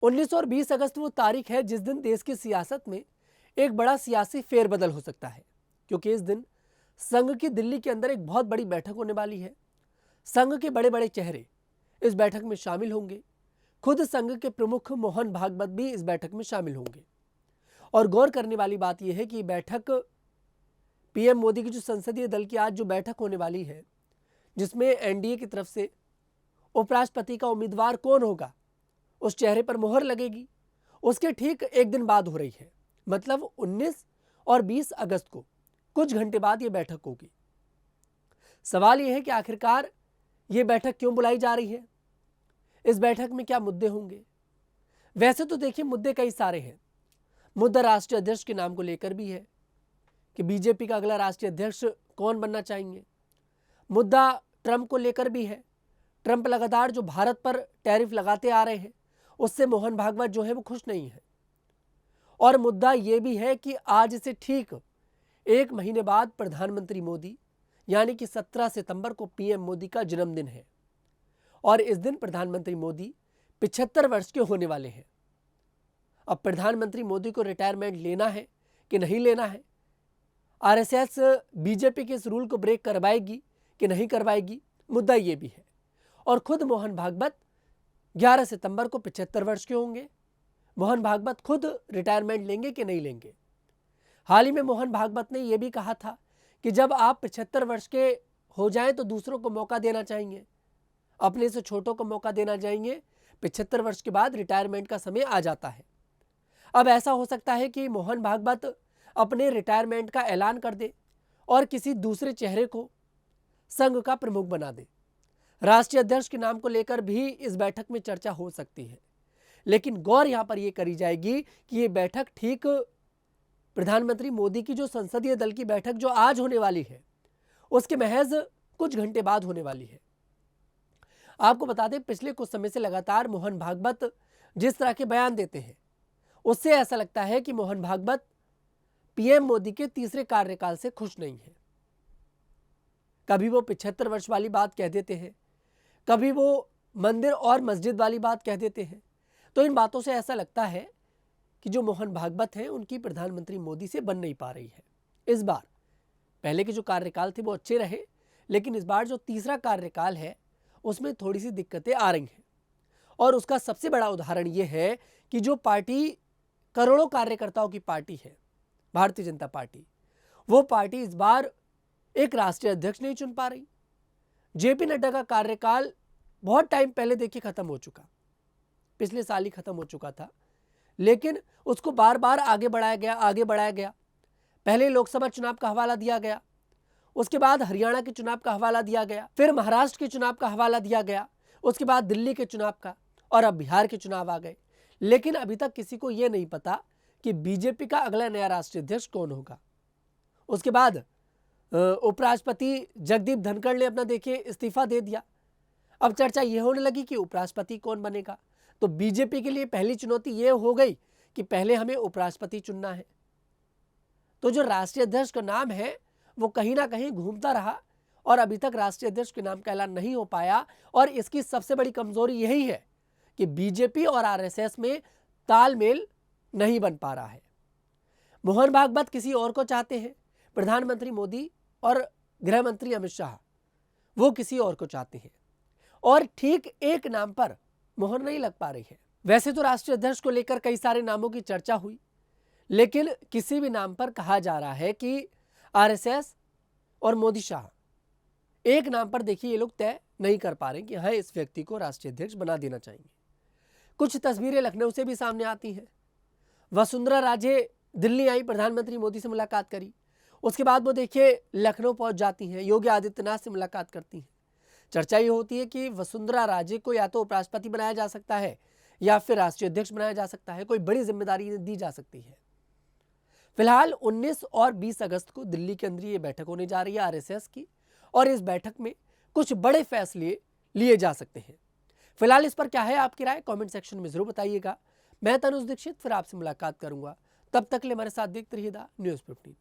19 और 20 अगस्त वो तारीख है जिस दिन देश की सियासत में एक बड़ा सियासी फेरबदल हो सकता है, क्योंकि इस दिन संघ की दिल्ली के अंदर एक बहुत बड़ी बैठक होने वाली है। संघ के बड़े बड़े चेहरे इस बैठक में शामिल होंगे। खुद संघ के प्रमुख मोहन भागवत भी इस बैठक में शामिल होंगे। और गौर करने वाली बात यह है कि बैठक पीएम मोदी की जो संसदीय दल की आज जो बैठक होने वाली है, जिसमें एनडीए की तरफ से उपराष्ट्रपति का उम्मीदवार कौन होगा उस चेहरे पर मोहर लगेगी, उसके ठीक एक दिन बाद हो रही है। मतलब 19 और 20 अगस्त को कुछ घंटे बाद यह बैठक होगी। सवाल यह है कि आखिरकार यह बैठक क्यों बुलाई जा रही है, इस बैठक में क्या मुद्दे होंगे। वैसे तो देखिए, मुद्दे कई सारे हैं। मुद्दा राष्ट्रीय अध्यक्ष के नाम को लेकर भी है कि बीजेपी का अगला राष्ट्रीय अध्यक्ष कौन बनना चाहिए। मुद्दा ट्रंप को लेकर भी है। ट्रंप लगातार जो भारत पर टैरिफ लगाते आ रहे हैं, उससे मोहन भागवत जो है वो खुश नहीं है। और मुद्दा यह भी है कि आज से ठीक एक महीने बाद प्रधानमंत्री मोदी यानी कि 17 सितंबर को पीएम मोदी का जन्मदिन है और इस दिन प्रधानमंत्री मोदी 75 वर्ष के होने वाले हैं। अब प्रधानमंत्री मोदी को रिटायरमेंट लेना है कि नहीं लेना है, आरएसएस बीजेपी के इस रूल को ब्रेक करवाएगी कि नहीं करवाएगी, मुद्दा ये भी है। और खुद मोहन भागवत 11 सितंबर को 75 वर्ष के होंगे। मोहन भागवत खुद रिटायरमेंट लेंगे कि नहीं लेंगे। हाल ही में मोहन भागवत ने यह भी कहा था कि जब आप 75 वर्ष के हो जाएं तो दूसरों को मौका देना चाहिए, अपने से छोटों को मौका देना चाहिए। 75 वर्ष के बाद रिटायरमेंट का समय आ जाता है। अब ऐसा हो सकता है कि मोहन भागवत अपने रिटायरमेंट का ऐलान कर दे और किसी दूसरे चेहरे को संघ का प्रमुख बना दे। राष्ट्रीय अध्यक्ष के नाम को लेकर भी इस बैठक में चर्चा हो सकती है, लेकिन गौर यहां पर यह करी जाएगी कि यह बैठक ठीक प्रधानमंत्री मोदी की जो संसदीय दल की बैठक जो आज होने वाली है, उसके महज कुछ घंटे बाद होने वाली है। आपको बता दें, पिछले कुछ समय से लगातार मोहन भागवत जिस तरह के बयान देते हैं, उससे ऐसा लगता है कि मोहन भागवत पीएम मोदी के तीसरे कार्यकाल से खुश नहीं है। कभी वो 75 वर्ष वाली बात कह देते हैं, कभी वो मंदिर और मस्जिद वाली बात कह देते हैं। तो इन बातों से ऐसा लगता है कि जो मोहन भागवत हैं, उनकी प्रधानमंत्री मोदी से बन नहीं पा रही है। इस बार पहले के जो कार्यकाल थे वो अच्छे रहे, लेकिन इस बार जो तीसरा कार्यकाल है उसमें थोड़ी सी दिक्कतें आ रही हैं। और उसका सबसे बड़ा उदाहरण ये है कि जो पार्टी करोड़ों कार्यकर्ताओं की पार्टी है, भारतीय जनता पार्टी, वो पार्टी इस बार एक राष्ट्रीय अध्यक्ष नहीं चुन पा रही। जेपी नड्डा का कार्यकाल बहुत टाइम पहले देखिए खत्म हो चुका, पिछले साल ही खत्म हो चुका था, लेकिन उसको बार बार आगे बढ़ाया गया। पहले लोकसभा चुनाव का हवाला दिया गया, उसके बाद हरियाणा के चुनाव का हवाला दिया गया, फिर महाराष्ट्र के चुनाव का हवाला दिया गया, उसके बाद दिल्ली के चुनाव का, और अब बिहार के चुनाव आ गए। लेकिन अभी तक किसी को यह नहीं पता कि बीजेपी का अगला नया राष्ट्रीय अध्यक्ष कौन होगा। उसके बाद उपराष्ट्रपति जगदीप धनखड़ ने अपना देखिए इस्तीफा दे दिया। अब चर्चा यह होने लगी कि उपराष्ट्रपति कौन बनेगा। तो बीजेपी के लिए पहली चुनौती यह हो गई कि पहले हमें उपराष्ट्रपति चुनना है। तो जो राष्ट्रीय अध्यक्ष का नाम है वो कहीं ना कहीं घूमता रहा और अभी तक राष्ट्रीय अध्यक्ष के नाम का ऐलान नहीं हो पाया। और इसकी सबसे बड़ी कमजोरी यही है कि बीजेपी और आरएसएस में तालमेल नहीं बन पा रहा है। मोहन भागवत किसी और को चाहते हैं, प्रधानमंत्री मोदी और गृह मंत्री अमित शाह वो किसी और को चाहते हैं, और ठीक एक नाम पर मोहर नहीं लग पा रही है। वैसे तो राष्ट्रीय अध्यक्ष को लेकर कई सारे नामों की चर्चा हुई, लेकिन किसी भी नाम पर कहा जा रहा है कि आरएसएस और मोदी शाह एक नाम पर देखिए ये लोग तय नहीं कर पा रहे कि हाँ, इस व्यक्ति को राष्ट्रीय अध्यक्ष बना देना चाहिए। कुछ तस्वीरें लखनऊ से भी सामने आती हैं। वसुंधरा राजे दिल्ली आई, प्रधानमंत्री मोदी से मुलाकात करी, उसके बाद वो देखिए लखनऊ पहुंच जाती हैं, योगी आदित्यनाथ से मुलाकात करती हैं। चर्चा ये होती है कि वसुंधरा राजे को या तो उपराष्ट्रपति बनाया जा सकता है या फिर राष्ट्रीय अध्यक्ष बनाया जा सकता है, कोई बड़ी जिम्मेदारी दी जा सकती है। फिलहाल 19 और 20 अगस्त को दिल्ली के अंदर ये बैठक होने जा रही है आरएसएस की, और इस बैठक में कुछ बड़े फैसले लिए जा सकते हैं। फिलहाल इस पर क्या है आपकी राय, कमेंट सेक्शन में जरूर बताइएगा। मैं तनुज दीक्षित फिर आपसे मुलाकात करूंगा, तब तक के लिए हमारे साथ देखते रहिएगा न्यूज़ 15।